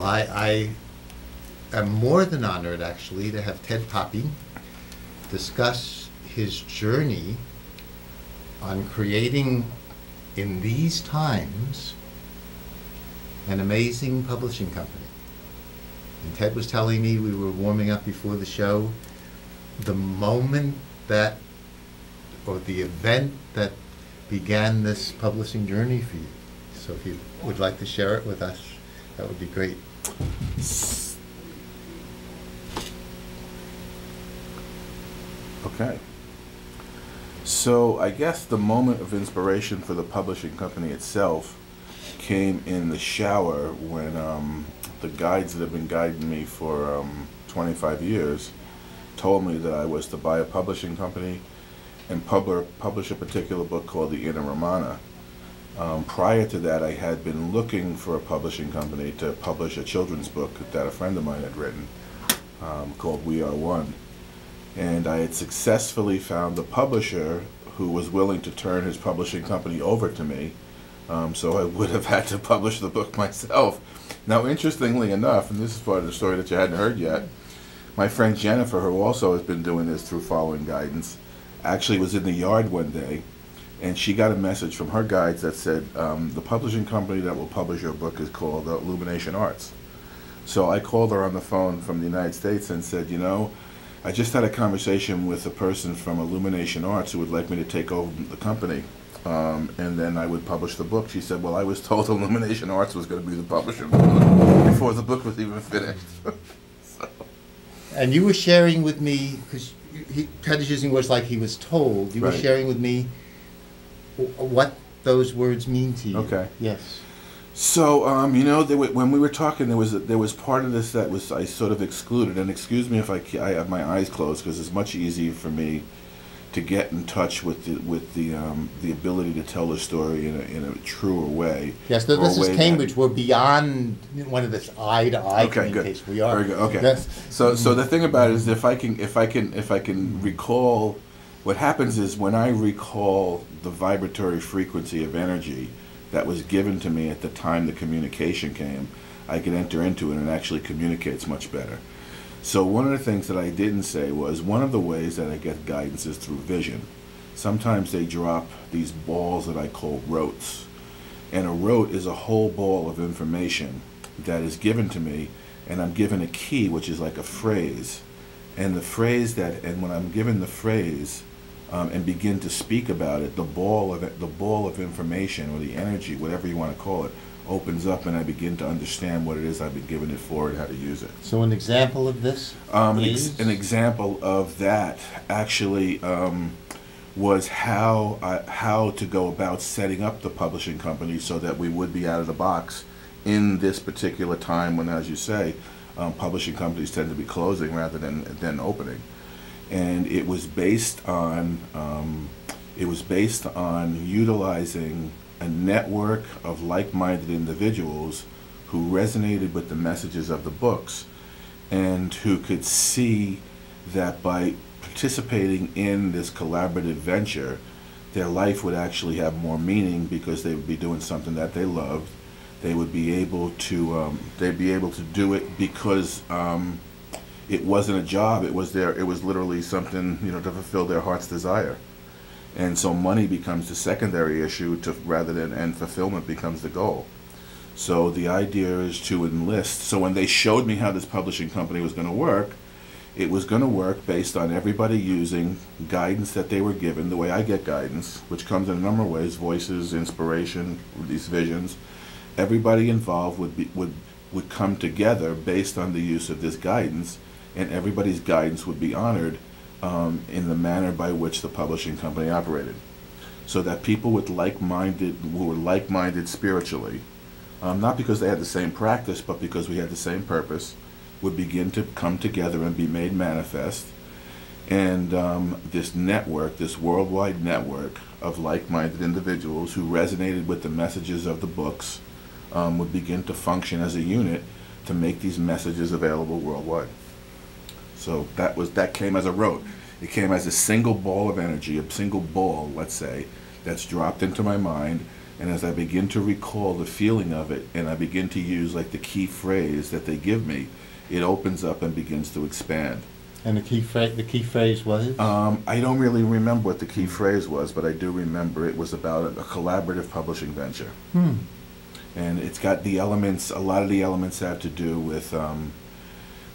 I am more than honored, actually, to have Ted Poppe discuss his journey on creating, in these times, an amazing publishing company. And Ted was telling me, we were warming up before the show, the moment that, or the event that began this publishing journey for you. So if you would like to share it with us, that would be great. Okay. So I guess the moment of inspiration for the publishing company itself came in the shower when the guides that have been guiding me for 25 years told me that I was to buy a publishing company and publish a particular book called The Inner Ramana. Prior to that, I had been looking for a publishing company to publish a children's book that a friend of mine had written called We Are One. And I had successfully found a publisher who was willing to turn his publishing company over to me, so I would have had to publish the book myself. Now, interestingly enough, and this is part of the story that you hadn't heard yet, my friend Jennifer, who also has been doing this through following guidance, actually was in the yard one day, and she got a message from her guides that said, the publishing company that will publish your book is called Illumination Arts. So I called her on the phone from the United States and said, you know, I just had a conversation with a person from Illumination Arts who would like me to take over the company, and then I would publish the book. She said, well, I was told Illumination Arts was going to be the publisher before the book was even finished. So. And you were sharing with me, because Ted is using words like he was told, you were sharing with me what those words mean to you. Okay. Yes. So, you know, when we were talking, there was part of this that was I sort of excluded. And excuse me if I have my eyes closed, because it's much easier for me to get in touch with the ability to tell the story in a truer way. Yes, this is Cambridge. We're beyond one of this eye-to-eye communication. We are. Very good. Okay. Yes. So the thing about it is, if I can recall, what happens is when I recall the vibratory frequency of energy that was given to me at the time the communication came, I can enter into it and it actually communicates much better. So one of the things that I didn't say was, one of the ways that I get guidance is through vision. Sometimes they drop these balls that I call rotes. And a rote is a whole ball of information that is given to me, and I'm given a key, which is like a phrase. And the phrase and when I'm given the phrase, and begin to speak about it, the ball of information, or the energy, whatever you want to call it, opens up, and I begin to understand what it is I've been given it for and how to use it. So an example of this is? An example of that actually was how to go about setting up the publishing company so that we would be out of the box in this particular time when, as you say, publishing companies tend to be closing rather than opening. And it was based on utilizing a network of like-minded individuals who resonated with the messages of the books, and who could see that by participating in this collaborative venture, their life would actually have more meaning, because they would be doing something that they loved. They would be able to do it because it wasn't a job. It was literally something, you know, to fulfill their heart's desire. And so money becomes the secondary issue and fulfillment becomes the goal. So the idea is to enlist. So when they showed me how this publishing company was going to work, it was going to work based on everybody using guidance that they were given, the way I get guidance, which comes in a number of ways: voices, inspiration, these visions. Everybody involved would come together based on the use of this guidance, and everybody's guidance would be honored in the manner by which the publishing company operated. So that people who were like-minded spiritually, not because they had the same practice, but because we had the same purpose, would begin to come together and be made manifest. And this network, this worldwide network of like-minded individuals who resonated with the messages of the books, would begin to function as a unit to make these messages available worldwide. So that came as a rote. It came as a single ball of energy, a single ball, let's say, that's dropped into my mind, And as I begin to recall the feeling of it, and I begin to use like the key phrase that they give me, it opens up and begins to expand. And the key phrase was? I don't really remember what the key phrase was, but I do remember it was about a collaborative publishing venture. And it's got the elements, a lot of the elements have to do with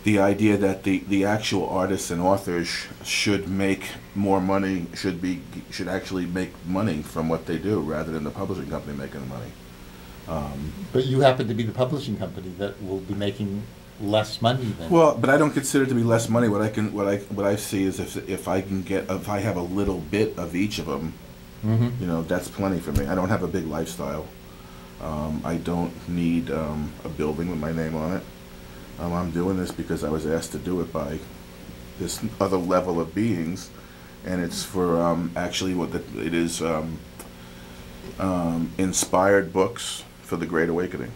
the idea that the actual artists and authors should make more money, should actually make money from what they do rather than the publishing company making the money. But you happen to be the publishing company that will be making less money then. Well, but I don't consider it to be less money. What I see is if I have a little bit of each of them, you know, that's plenty for me. I don't have a big lifestyle. I don't need a building with my name on it. I'm doing this because I was asked to do it by this other level of beings, and it's for actually it is inspired books for the Great Awakening.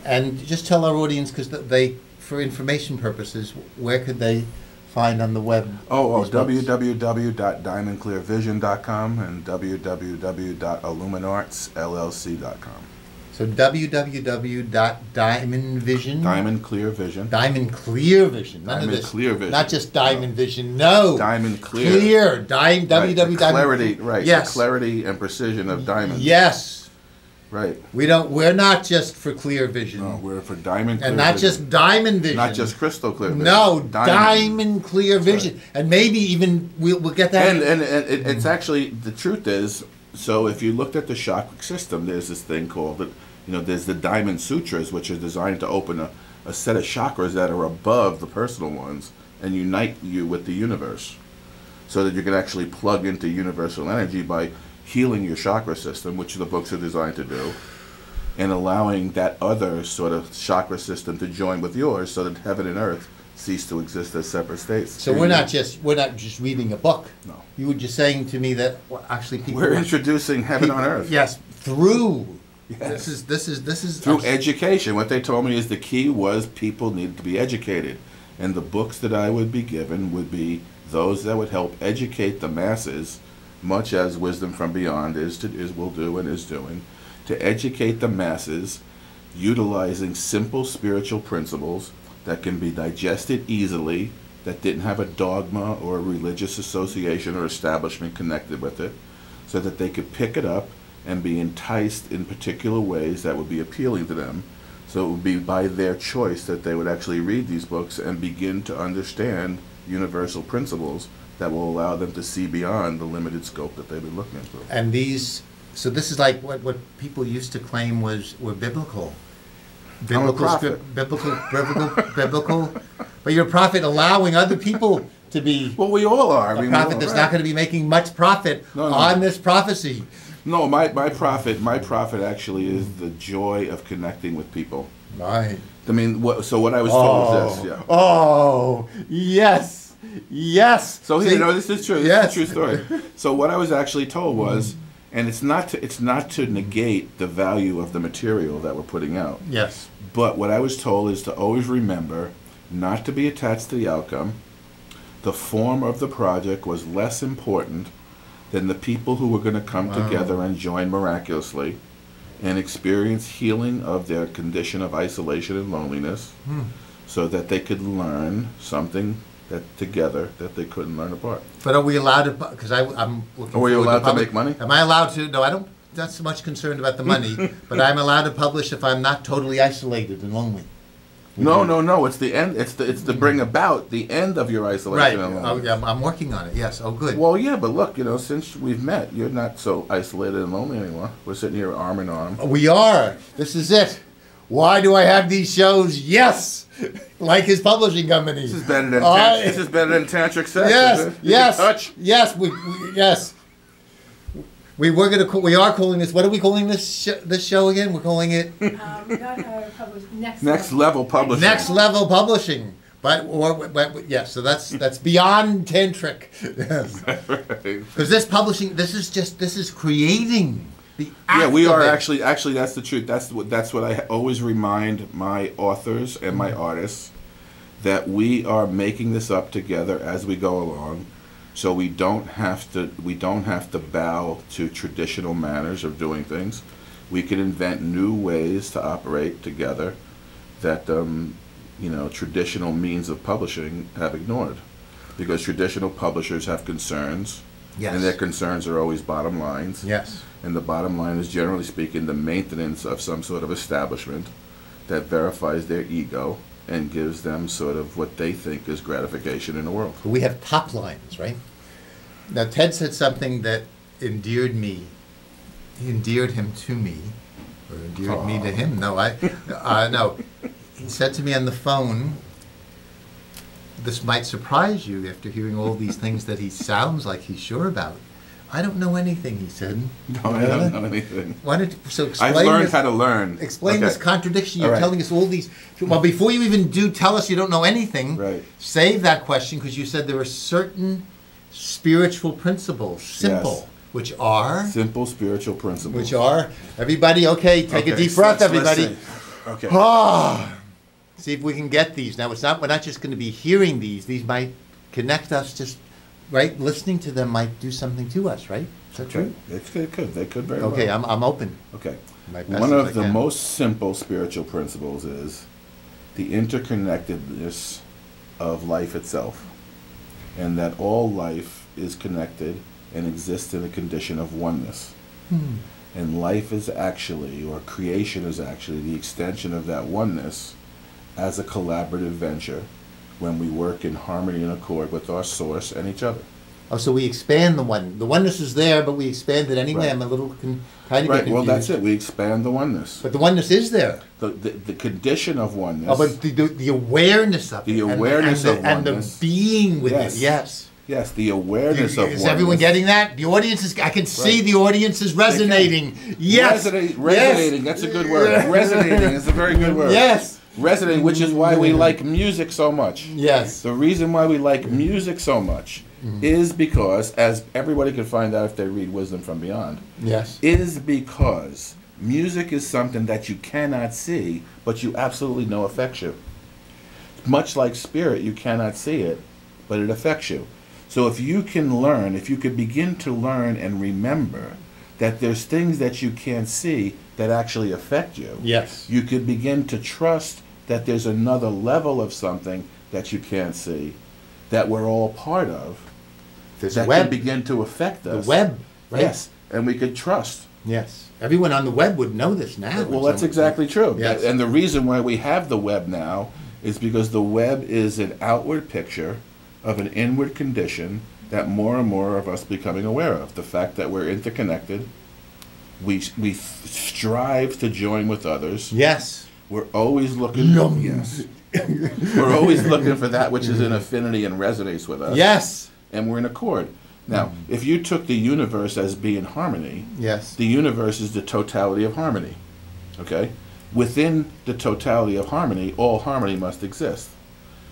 And just tell our audience, because they, for information purposes, where could they find on the web? www.diamondclearvision.com and www.illuminartsllc.com. So www.diamondvision. Diamond Clear Vision. Diamond Clear Vision. None Diamond of this. Clear Vision. Not just Diamond Vision. No. Diamond Clear. Clear. Right, www. clarity. Right. Yes. The clarity and precision of diamonds. Yes. Right. We're not just for clear vision. No, we're for diamond clear and not vision. just diamond vision. Not just crystal clear vision. No, diamond clear vision. Right. And maybe even we'll get that. And it's actually, the truth is, so if you looked at the chakra system, there's this thing called, there's the Diamond Sutras, which are designed to open a set of chakras that are above the personal ones and unite you with the universe, so that you can actually plug into universal energy by healing your chakra system, which the books are designed to do, and allowing that other sort of chakra system to join with yours, so that heaven and earth cease to exist as separate states. So we're not just reading a book. No. You were just saying to me that actually people. We're introducing heaven on earth. Yes, through. Yes. This is Through education. What they told me is the key was people needed to be educated, and the books that I would be given would be those that would help educate the masses, much as Wisdom from Beyond will do and is doing, to educate the masses, utilizing simple spiritual principles that can be digested easily, that didn't have a dogma or a religious association or establishment connected with it, so that they could pick it up and be enticed in particular ways that would be appealing to them. So it would be by their choice that they would actually read these books and begin to understand universal principles that will allow them to see beyond the limited scope that they've been looking into. And so this is like what people used to claim were biblical. I'm a prophet. Biblical. But you're a prophet allowing other people to be. Well, we all are. A prophet that's not going to be making much profit on this prophecy. No, my prophet actually is the joy of connecting with people. Right. I mean, what I was told was this. Yeah. Oh, yes. So this is true. Yes. This is a true story. So what I was actually told was, and it's not to negate the value of the material that we're putting out. Yes. But what I was told is to always remember not to be attached to the outcome. The form of the project was less important than the people who were going to come together and join miraculously and experience healing of their condition of isolation and loneliness, so that they could learn something together that they couldn't learn apart. But are we allowed to? Because I'm looking. Are you allowed to make money? Am I allowed to? No, I don't. Not so much concerned about the money, but I'm allowed to publish if I'm not totally isolated and lonely. No. It's the end. It's to bring about the end of your isolation. Right. And Oh, yeah, I'm working on it. Yes. Oh, good. Well, yeah, but look, since we've met, you're not so isolated and lonely anymore. We're sitting here arm in arm. We are. This is it. Why do I have these shows? Yes, like his publishing company. This is better than tantric sex. Yes. Touch. Yes. Yes. We are calling this. What are we calling this show again? We're calling it Next Level Publishing. Next Level Publishing. Yes. So that's beyond tantric. Because this publishing, this is creating the act. Yeah, we of are it. actually. That's the truth. That's what I always remind my authors and my artists, that we are making this up together as we go along. So we don't have to bow to traditional manners of doing things. we can invent new ways to operate together that traditional means of publishing have ignored, because traditional publishers have concerns, Yes. and their concerns are always bottom lines. Yes. And the bottom line is, generally speaking, the maintenance of some sort of establishment that verifies their ego and gives them sort of what they think is gratification in the world. We have top lines, right? Now, Ted said something that endeared me. He endeared him to me, or endeared me to him. No, no. He said to me on the phone, this might surprise you after hearing all these things that he sounds like he's sure about. I don't know anything, he said. No, I don't know anything. Why don't so explain I've learned this, how to learn. Explain Okay. this contradiction. You're All right. telling us all these. Well, before you even do tell us you don't know anything, Right. save that question, because you said there are certain spiritual principles, simple, Yes. which are, Simple spiritual principles. everybody, okay, take a Okay, deep breath, let's everybody. see. Okay. Ah, see if we can get these. Now, we're not just going to be hearing these. These might connect us, just, right? Listening to them might do something to us, right? Is that true? They could. They could very well. Okay, I'm open. Okay. My best One as I of the can. most simple spiritual principles is the interconnectedness of life itself, and that all life is connected and exists in a condition of oneness. And life is actually, or creation is actually, the extension of that oneness as a collaborative venture when we work in harmony and accord with our source and each other. Oh, so we expand the one. The oneness is there, but we expand it anyway. Right. I'm a little kind of Right, confused. well, that's it. We expand the oneness. But the oneness is there. The condition of oneness. Oh, but the awareness of The it. awareness of and oneness. the being with Yes. it. Yes. Yes, the awareness of Is everyone oneness. getting that? The audience is. I can see Right. the audience is resonating. Yes. Resonating, that's a good word. Resonating is a very good word. Yes. Resonating, which is why we like music so much. Yes. The reason why we like music so much is because, as everybody can find out if they read Wisdom from Beyond, Yes. is because music is something that you cannot see, but you absolutely know affects you. Much like spirit, you cannot see it, but it affects you. So if you can learn, if you could begin to learn and remember that there's things that you can't see that actually affect you, Yes. you could begin to trust that there's another level of something that you can't see, that we're all part of, This that web. can begin to affect The us. web. Right? Yes, and we could trust. Yes. Everyone on the web would know this now. Well, that's exactly true. Yes. And the reason why we have the web now is because the web is an outward picture of an inward condition that more and more of us becoming aware of. The fact that we're interconnected, we strive to join with others. Yes. We're always looking. Yum. Yes. We're always looking for that which is in affinity and resonates with us. Yes. And we're in accord. Now, if you took the universe as being harmony, Yes. the universe is the totality of harmony. Okay? Within the totality of harmony, all harmony must exist.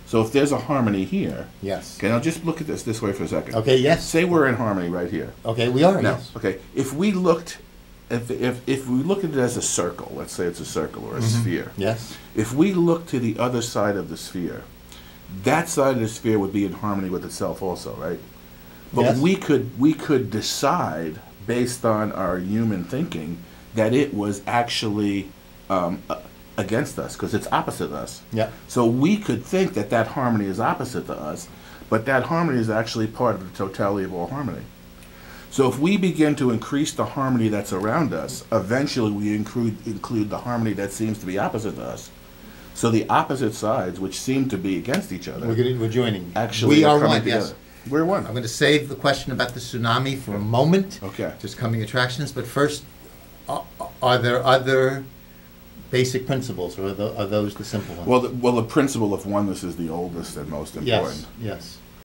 So if there's a harmony here, Yes. okay, now just look at this way for a second. Okay. Yes. Say we're in harmony right here. Okay. We are. Now, Yes. okay, if we looked, if we look at it as a circle, let's say it's a circle or a sphere. Yes. If we look to the other side of the sphere, that side of the sphere would be in harmony with itself also, right? But Yes. we could decide based on our human thinking that it was actually against us because it's opposite us. Yeah. So we could think that that harmony is opposite to us, but that harmony is actually part of the totality of all harmony. So if we begin to increase the harmony that's around us, eventually we include the harmony that seems to be opposite to us. So the opposite sides, which seem to be against each other, We're joining. actually we are coming one. together. Yes. We're one. I'm going to save the question about the tsunami for a moment. Okay. Just coming attractions, but first, are there other basic principles, or are those the simple ones? Well, the principle of oneness is the oldest and most important. yes. Yes.